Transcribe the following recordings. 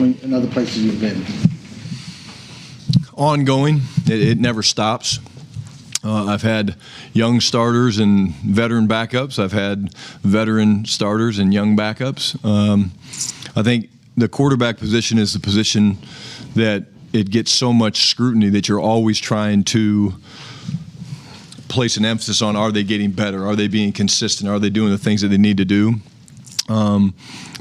in other places you've been? Ongoing. It never stops. I've had young starters and veteran backups. I've had veteran starters and young backups. I think the quarterback position is the position that it gets so much scrutiny that you're always trying to place an emphasis on, are they getting better? Are they being consistent? Are they doing the things that they need to do?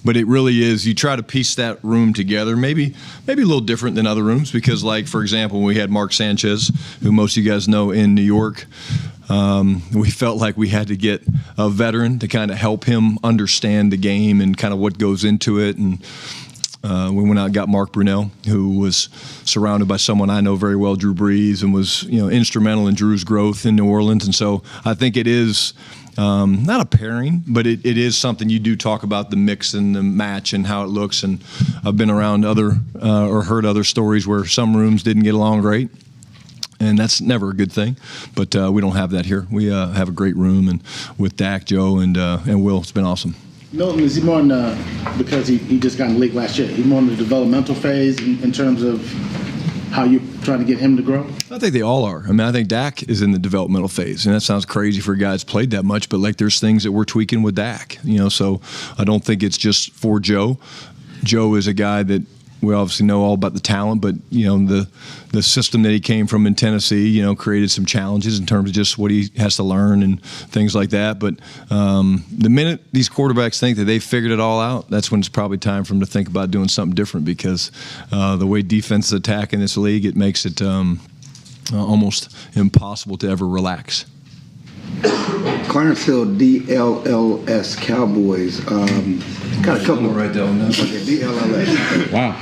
But it really is, you try to piece that room together, maybe a little different than other rooms, because, like, for example, when we had Mark Sanchez, who most of you guys know, in New York, we felt like we had to get a veteran to kind of help him understand the game and kind of what goes into it. And we went out and got Mark Brunell, who was surrounded by someone I know very well, Drew Brees, and was, instrumental in Drew's growth in New Orleans. And so I think it is not a pairing, but it is something you do talk about, the mix and the match and how it looks. And I've been around other or heard other stories where some rooms didn't get along great, and that's never a good thing. But we don't have that here. We have a great room, and with Dak, Joe, and Will, it's been awesome. Milton, is he more in because he just got in the league last year, he's more in the developmental phase in terms of how you're trying to get him to grow? I think they all are. I mean, I think Dak is in the developmental phase, and that sounds crazy for a guy that's played that much, but, like, there's things that we're tweaking with Dak, so I don't think it's just for Joe. Joe is a guy that we obviously know all about the talent, but, the system that he came from in Tennessee, created some challenges in terms of just what he has to learn and things like that. But the minute these quarterbacks think that they've figured it all out, that's when it's probably time for them to think about doing something different, because the way defenses attack in this league, it makes it almost impossible to ever relax. Clarence Hill, DLLS Cowboys. Got a couple. Right down there. Okay, DLLS. Wow.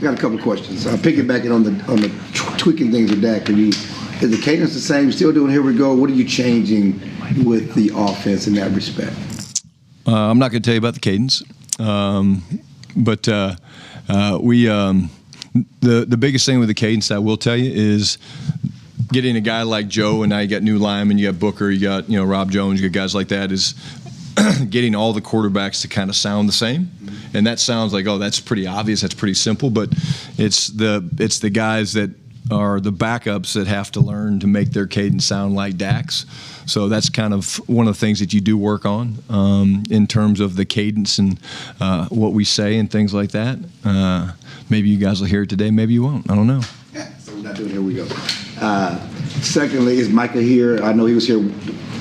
Got a couple of questions. Piggybacking on the tweaking things with Dak. Is the cadence the same? Still doing here we go? What are you changing with the offense in that respect? I'm not going to tell you about the cadence, but we the biggest thing with the cadence, I will tell you, is getting a guy like Joe, and now you got new linemen, you got Booker, you got Rob Jones, you got guys like that, is getting all the quarterbacks to kind of sound the same. And that sounds like, oh, that's pretty obvious, that's pretty simple, but it's the guys that are the backups that have to learn to make their cadence sound like Dak's. So that's kind of one of the things that you do work on in terms of the cadence and what we say and things like that. Maybe you guys will hear it today, maybe you won't. I don't know. Yeah, so we're not doing here we go. Secondly, is Micah here? I know he was here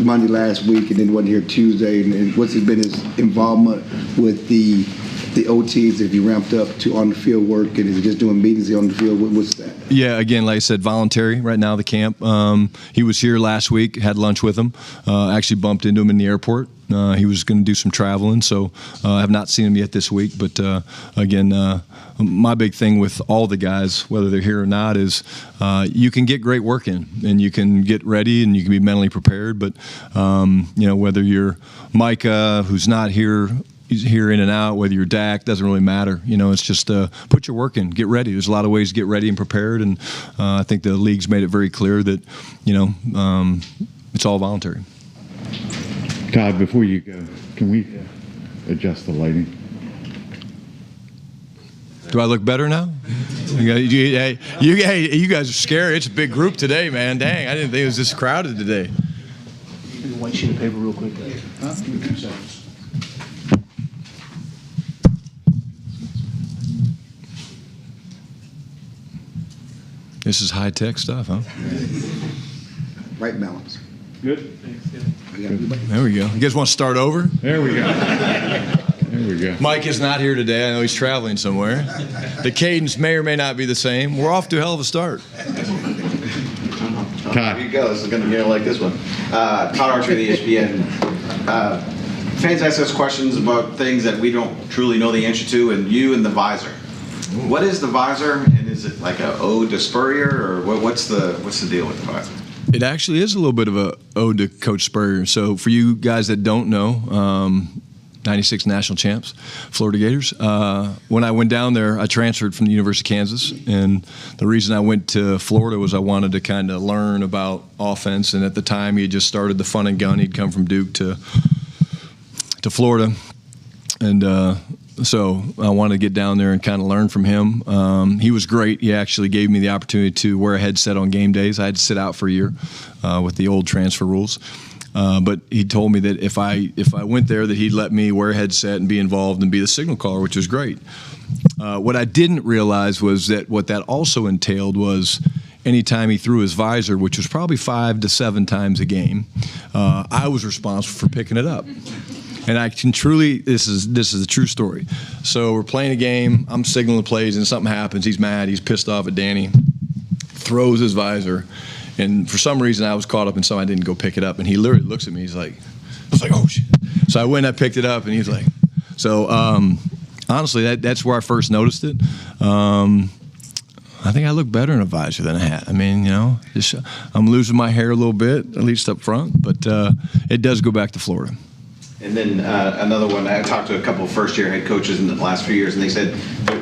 Monday last week and then wasn't here Tuesday. And what's been his involvement with the OTs that he ramped up to on the field work, and is he just doing meetings on the field? What's that? Yeah, again, like I said, voluntary right now, the camp. He was here last week, had lunch with him, actually bumped into him in the airport. He was going to do some traveling, so I have not seen him yet this week. But again, my big thing with all the guys, whether they're here or not, is you can get great work in, and you can get ready, and you can be mentally prepared. But whether you're Micah, who's not here, he's here in and out, whether you're Dak, doesn't really matter. It's just put your work in, get ready. There's a lot of ways to get ready and prepared, and I think the league's made it very clear that it's all voluntary. Todd, before you go, can we adjust the lighting? Do I look better now? You guys are scary. It's a big group today, man. Dang, I didn't think it was this crowded today. Give me a white sheet of paper real quick. Huh? Give me 2 seconds. This is high-tech stuff, huh? Right balance. Good. There we go. You guys want to start over? There we go. There we go. Mike is not here today. I know he's traveling somewhere. The cadence may or may not be the same. We're off to a hell of a start. Todd. Here you go. This is going to be like this one. Todd Archer, the ESPN. Fans ask us questions about things that we don't truly know the answer to, and you and the visor. What is the visor, and is it like a ode to Spurrier, or what's the deal with the visor? It actually is a little bit of a ode to Coach Spurrier. So for you guys that don't know, 96 national champs, Florida Gators. When I went down there, I transferred from the University of Kansas, and the reason I went to Florida was I wanted to kind of learn about offense. And at the time, he had just started the Fun and Gun. He'd come from Duke to Florida, and So I wanted to get down there and kind of learn from him. He was great. He actually gave me the opportunity to wear a headset on game days. I had to sit out for a year with the old transfer rules. But he told me that if I went there, that he'd let me wear a headset and be involved and be the signal caller, which was great. What I didn't realize was that what that also entailed was anytime he threw his visor, which was probably 5 to 7 times a game, I was responsible for picking it up. And I can truly, this is a true story. So we're playing a game, I'm signaling plays, and something happens. He's mad, he's pissed off at Danny, throws his visor, and for some reason I was caught up in something. I didn't go pick it up, and he literally looks at me. He's like, I was like, oh shit. So I went and I picked it up, and he's like, so honestly, that's where I first noticed it. I think I look better in a visor than a hat. I mean, you know, I'm losing my hair a little bit, at least up front, but it does go back to Florida. And then another one, I talked to a couple of first-year head coaches in the last few years, and they said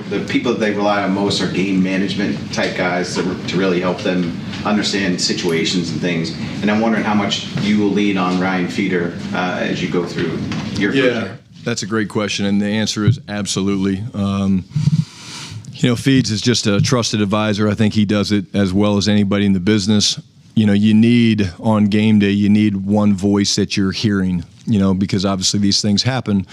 the people that they rely on most are game management type guys to really help them understand situations and things. And I'm wondering how much you will lean on Ryan Feeder as you go through your first year. That's a great question, and the answer is absolutely. You know, Feeds is just a trusted advisor. I think he does it as well as anybody in the business. You know, you need, on game day, you need one voice that you're hearing, you know, because obviously these things happen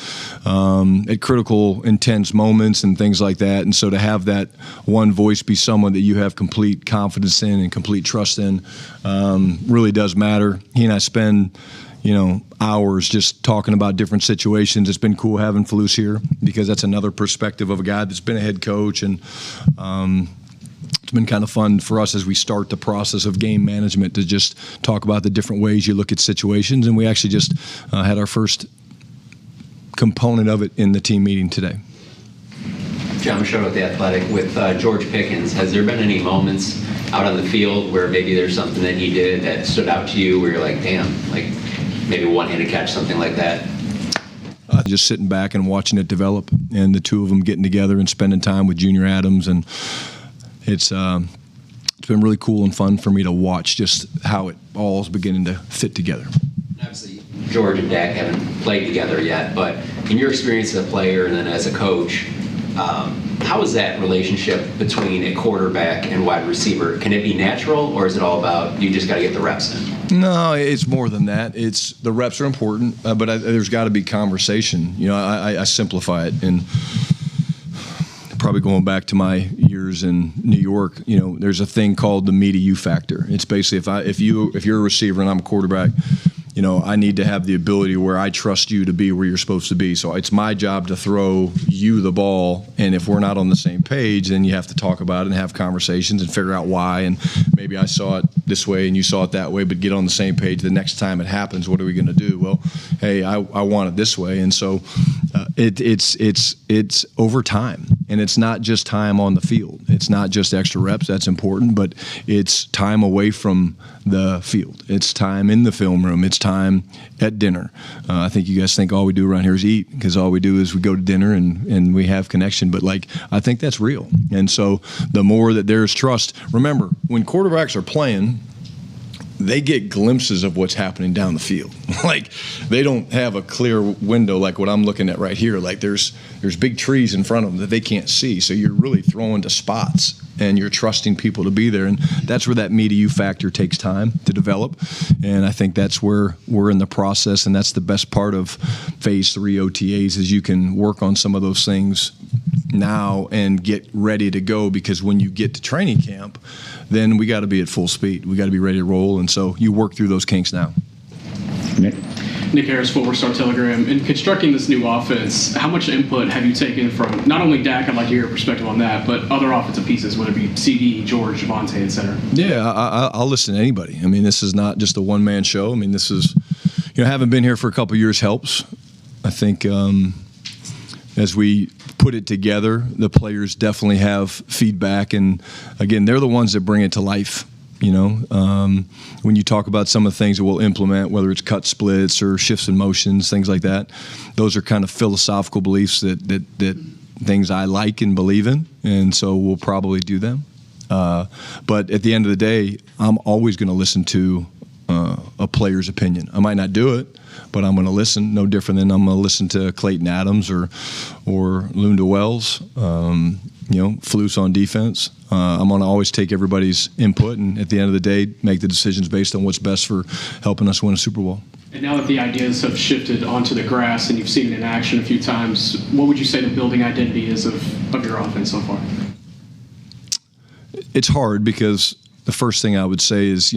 at critical, intense moments and things like that. And so to have that one voice be someone that you have complete confidence in and complete trust in really does matter. He and I spend, you know, hours just talking about different situations. It's been cool having Falus here because that's another perspective of a guy that's been a head coach, and it's been kind of fun for us as we start the process of game management to just talk about the different ways you look at situations. And we actually just had our first component of it in the team meeting today. John Schottenheimer with The Athletic. With George Pickens, has there been any moments out on the field where maybe there's something that he did that stood out to you where you're like, damn, like maybe one-handed catch, something like that? Just sitting back and watching it develop, and the two of them getting together and spending time with Junior Adams, and it's been really cool and fun for me to watch just how it all is beginning to fit together. Obviously, George and Dak haven't played together yet, but in your experience as a player and then as a coach, how is that relationship between a quarterback and wide receiver? Can it be natural, or is it all about you just got to get the reps in? No, it's more than that. It's the reps are important, but there's got to be conversation. You know, I simplify it, and probably going back to my years in New York, you know, there's a thing called the me to you factor. It's basically if you're a receiver and I'm a quarterback, you know, I need to have the ability where I trust you to be where you're supposed to be. So it's my job to throw you the ball, and if we're not on the same page, then you have to talk about it and have conversations and figure out why, and maybe I saw it this way and you saw it that way, but get on the same page. The next time it happens, what are we going to do? Well, hey, I want it this way. And so it's over time, and it's not just time on the field. It's not just extra reps. That's important, but it's time away from the field. It's time in the film room. It's time at dinner. I think you guys think all we do around here is eat, because all we do is we go to dinner and we have connection. But like, I think that's real. And so the more that there's trust, remember, when quarterbacks are playing, they get glimpses of what's happening down the field. Like, they don't have a clear window like what I'm looking at right here. Like, there's big trees in front of them that they can't see. So you're really throwing to spots, and you're trusting people to be there. And that's where that me to you factor takes time to develop. And I think that's where we're in the process, and that's the best part of Phase 3 OTAs is you can work on some of those things now and get ready to go, because when you get to training camp, then we got to be at full speed. We got to be ready to roll, and so you work through those kinks now. Nick Harris, Forward Star Telegram. In constructing this new offense, how much input have you taken from not only Dak, I'd like to hear your perspective on that, but other offensive pieces, whether it be CD, George, Javonte, et cetera? Yeah, I'll listen to anybody. I mean, this is not just a one-man show. I mean, this is, you know, having been here for a couple of years helps. I think as we put it together, the players definitely have feedback, and again, they're the ones that bring it to life. You know, when you talk about some of the things that we'll implement, whether it's cut splits or shifts in motions, things like that, those are kind of philosophical beliefs that things I like and believe in, and so we'll probably do them. But at the end of the day, I'm always going to listen to a player's opinion. I might not do it, but I'm going to listen. No different than I'm going to listen to Clayton Adams or Lunda Wells. Flus on defense. I'm going to always take everybody's input, and at the end of the day, make the decisions based on what's best for helping us win a Super Bowl. And now that the ideas have shifted onto the grass and you've seen it in action a few times, what would you say the building identity is of your offense so far? It's hard because the first thing I would say is,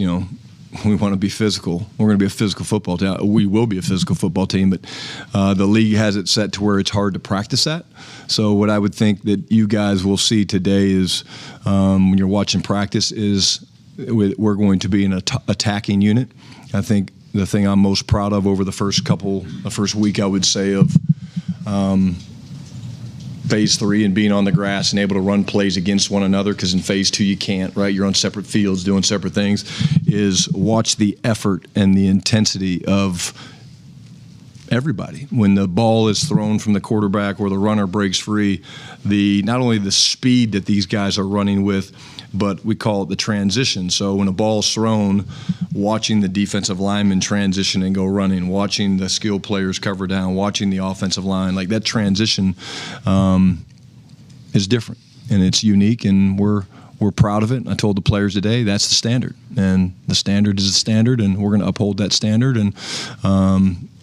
we want to be physical. We're going to be a physical football team. We will be a physical football team, but the league has it set to where it's hard to practice that. So what I would think that you guys will see today is when you're watching practice is we're going to be an attacking unit. I think the thing I'm most proud of over the first week, I would say, of phase 3 and being on the grass and able to run plays against one another, because in phase 2 you can't, right? You're on separate fields doing separate things, is watch the effort and the intensity of everybody. When the ball is thrown from the quarterback or the runner breaks free, not only the speed that these guys are running with, but we call it the transition. So when a ball's thrown, watching the defensive lineman transition and go running, watching the skill players cover down, watching the offensive line, like that transition is different and it's unique, and we're proud of it. I told the players today that's the standard, and the standard is the standard, and we're going to uphold that standard, and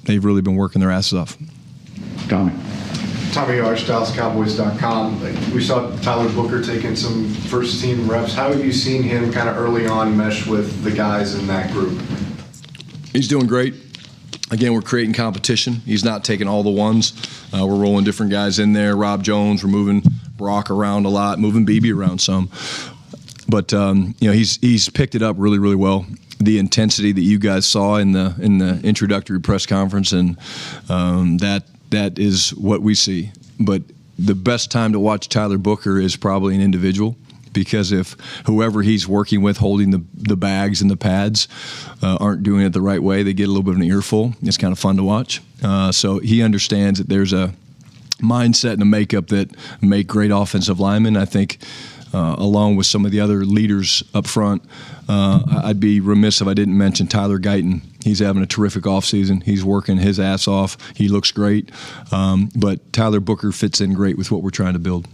they've really been working their asses off. Tommy. Tommy Archdiles, Cowboys.com. We saw Tyler Booker taking some first-team reps. How have you seen him kind of early on mesh with the guys in that group? He's doing great. Again, we're creating competition. He's not taking all the ones. We're rolling different guys in there. Rob Jones, we're moving Brock around a lot, moving BB around some. But he's picked it up really, really well. The intensity that you guys saw in the introductory press conference, and that is what we see. But the best time to watch Tyler Booker is probably an individual, because if whoever he's working with holding the bags and the pads aren't doing it the right way, they get a little bit of an earful. It's kind of fun to watch. So he understands that there's a mindset and a makeup that make great offensive linemen. I think along with some of the other leaders up front, I'd be remiss if I didn't mention Tyler Guyton. He's having a terrific offseason. He's working his ass off. He looks great. But Tyler Booker fits in great with what we're trying to build.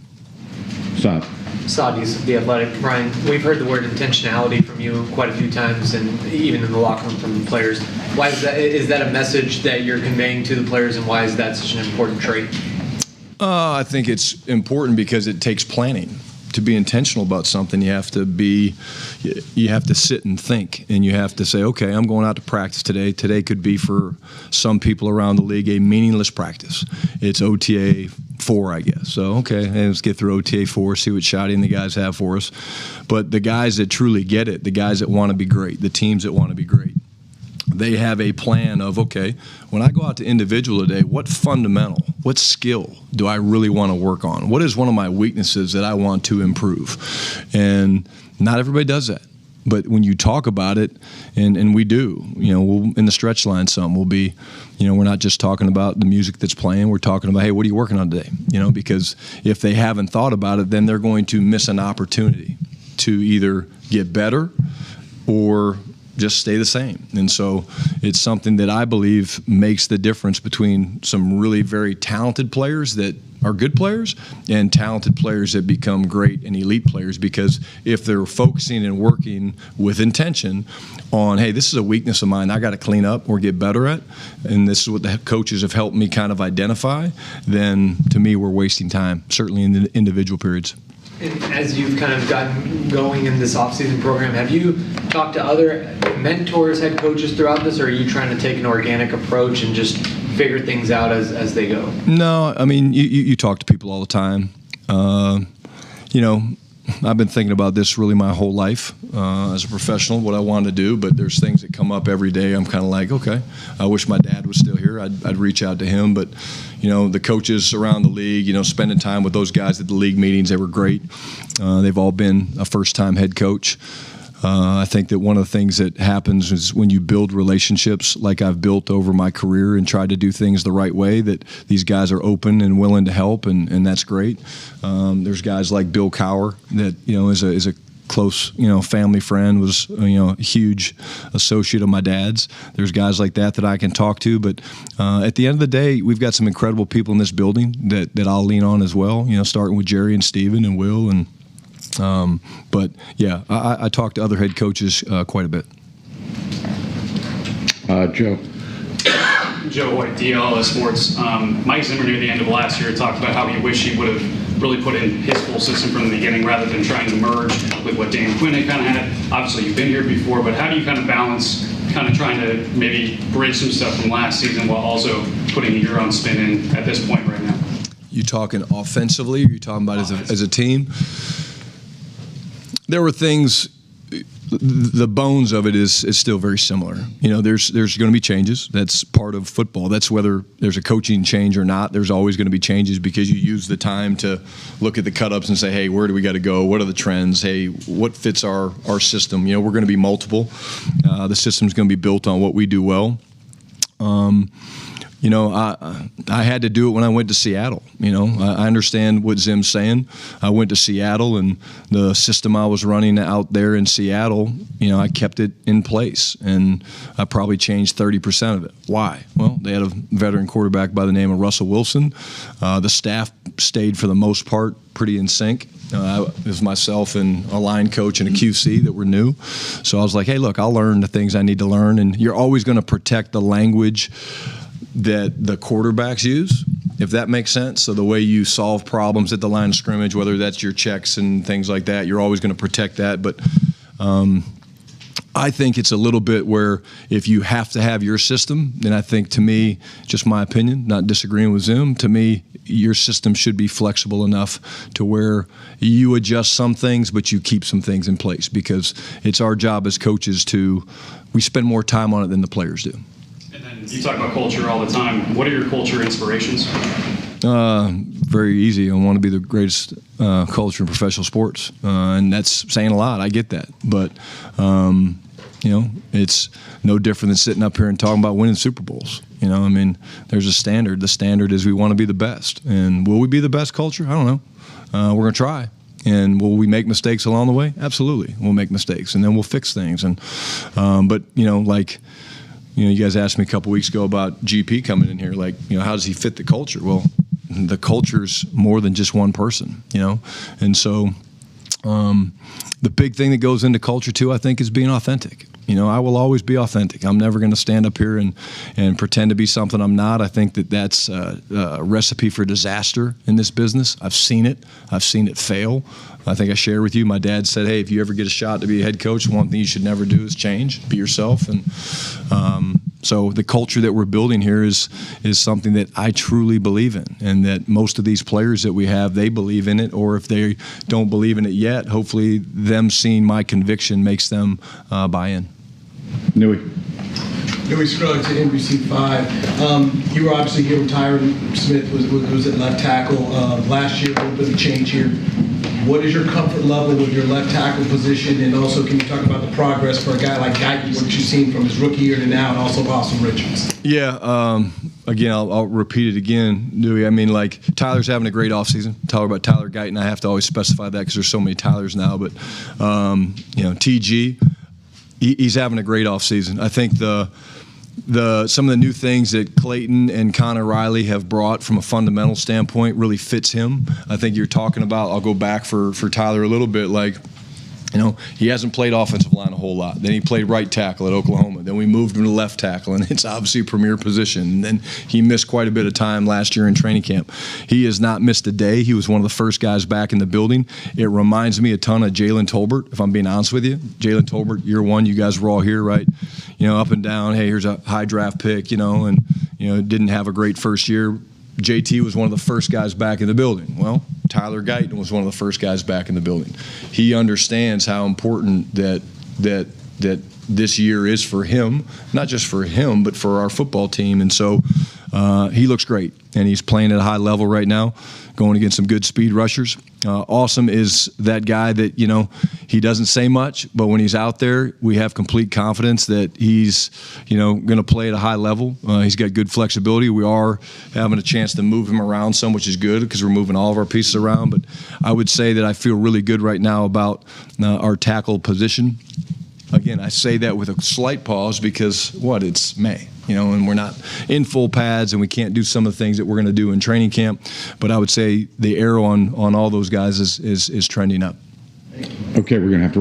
Saudi's The Athletic. Brian, we've heard the word intentionality from you quite a few times, and even in the locker room from the players. Why is that? Is that a message that you're conveying to the players, and why is that such an important trait? I think it's important because it takes planning. To be intentional about something, you have to sit and think, and you have to say, okay, I'm going out to practice today. Today could be for some people around the league a meaningless practice. It's OTA 4, I guess. So, okay, let's get through OTA 4, see what shotting the guys have for us. But the guys that truly get it, the guys that want to be great, the teams that want to be great, they have a plan of, okay, when I go out to individual today, what fundamental, what skill do I really want to work on? What is one of my weaknesses that I want to improve? And not everybody does that. But when you talk about it, and we do, we'll, in the stretch line we'll be, we're not just talking about the music that's playing. We're talking about, hey, what are you working on today? Because if they haven't thought about it, then they're going to miss an opportunity to either get better or just stay the same. And so it's something that I believe makes the difference between some really very talented players that are good players and talented players that become great and elite players, because if they're focusing and working with intention on, hey, this is a weakness of mine I got to clean up or get better at, and this is what the coaches have helped me kind of identify, then to me we're wasting time, certainly in the individual periods. And as you've kind of gotten going in this offseason program, have you talked to other mentors, head coaches throughout this, or are you trying to take an organic approach and just figure things out as they go? No, I mean, you talk to people all the time. I've been thinking about this really my whole life as a professional, what I wanted to do, but there's things that come up every day. I'm kind of like, okay, I wish my dad was still here. I'd reach out to him, but the coaches around the league, spending time with those guys at the league meetings, they were great. They've all been a first-time head coach. I think that one of the things that happens is when you build relationships like I've built over my career and try to do things the right way, that these guys are open and willing to help, and that's great. There's guys like Bill Cowher that is a close, family friend, was, a huge associate of my dad's. There's guys like that I can talk to. But at the end of the day, we've got some incredible people in this building that I'll lean on as well, starting with Jerry and Steven and Will. And but, yeah, I talk to other head coaches quite a bit. Joe. Joe White, DLS Sports. Mike Zimmer near the end of last year talked about how he wished he would have really put in his full system from the beginning rather than trying to merge with what Dan Quinn had kind of had. Obviously, you've been here before, but how do you kind of balance kind of trying to maybe bridge some stuff from last season while also putting your own spin in at this point right now? You talking offensively, or you talking about as a team? There were things. The bones of it is still very similar. There's going to be changes. That's part of football. That's whether there's a coaching change or not. There's always going to be changes because you use the time to look at the cut-ups and say, hey, where do we got to go? What are the trends? Hey, what fits our system? We're going to be multiple. The system's going to be built on what we do well. I had to do it when I went to Seattle. I understand what Zim's saying. I went to Seattle, and the system I was running out there in Seattle, I kept it in place, and I probably changed 30% of it. Why? Well, they had a veteran quarterback by the name of Russell Wilson. The staff stayed, for the most part, pretty in sync. It was myself and a line coach and a QC that were new. So I was like, hey, look, I'll learn the things I need to learn, and you're always going to protect the language that the quarterbacks use, if that makes sense. So the way you solve problems at the line of scrimmage, whether that's your checks and things like that, you're always going to protect that. But I think it's a little bit where if you have to have your system, then I think, to me, just my opinion, not disagreeing with Zim, to me, your system should be flexible enough to where you adjust some things, but you keep some things in place, because it's our job as coaches we spend more time on it than the players do. You talk about culture all the time. What are your culture inspirations? Very easy. I want to be the greatest culture in professional sports, and that's saying a lot. I get that, but it's no different than sitting up here and talking about winning Super Bowls. There's a standard. The standard is we want to be the best, and will we be the best culture? I don't know. We're gonna try. And will we make mistakes along the way? Absolutely, we'll make mistakes, and then we'll fix things. And but you guys asked me a couple weeks ago about GP coming in here. How does he fit the culture? Well, the culture's more than just one person, And so the big thing that goes into culture, too, I think, is being authentic. I will always be authentic. I'm never going to stand up here and pretend to be something I'm not. I think that's a recipe for disaster in this business. I've seen it. I've seen it fail. I think I shared with you, my dad said, hey, if you ever get a shot to be a head coach, one thing you should never do is change. Be yourself. And so the culture that we're building here is something that I truly believe in, and that most of these players that we have, they believe in it, or if they don't believe in it yet, hopefully them seeing my conviction makes them buy in. Nui. Louis Scruggs at NBC5. You were obviously here with Tyron Smith, was at left tackle. Last year, a little bit of change here. What is your comfort level with your left tackle position? And also, can you talk about the progress for a guy like Guyton, what you've seen from his rookie year to now, and also Boston Richards? Yeah, again, I'll repeat it again, Dewey. Tyler's having a great offseason. Talk about Tyler Guyton. I have to always specify that because there's so many Tylers now. But, TG, he's having a great offseason. I think some of the new things that Clayton and Connor Riley have brought from a fundamental standpoint really fits him. I think you're talking about, I'll go back for Tyler a little bit, he hasn't played offensive line a whole lot. Then he played right tackle at Oklahoma. Then we moved him to left tackle, and it's obviously a premier position. And then he missed quite a bit of time last year in training camp. He has not missed a day. He was one of the first guys back in the building. It reminds me a ton of Jalen Tolbert, if I'm being honest with you. Jalen Tolbert, year one, you guys were all here, right? Up and down, hey, here's a high draft pick, and didn't have a great first year. JT was one of the first guys back in the building. Well, Tyler Guyton was one of the first guys back in the building. He understands how important that this year is for him, not just for him, but for our football team. And so he looks great, and he's playing at a high level right now, going against some good speed rushers. Awesome is that guy that, he doesn't say much, but when he's out there, we have complete confidence that he's, going to play at a high level. He's got good flexibility. We are having a chance to move him around some, which is good because we're moving all of our pieces around. But I would say that I feel really good right now about our tackle position. Again, I say that with a slight pause because it's May, and we're not in full pads and we can't do some of the things that we're going to do in training camp. But I would say the arrow on all those guys is trending up. Okay, we're going to have to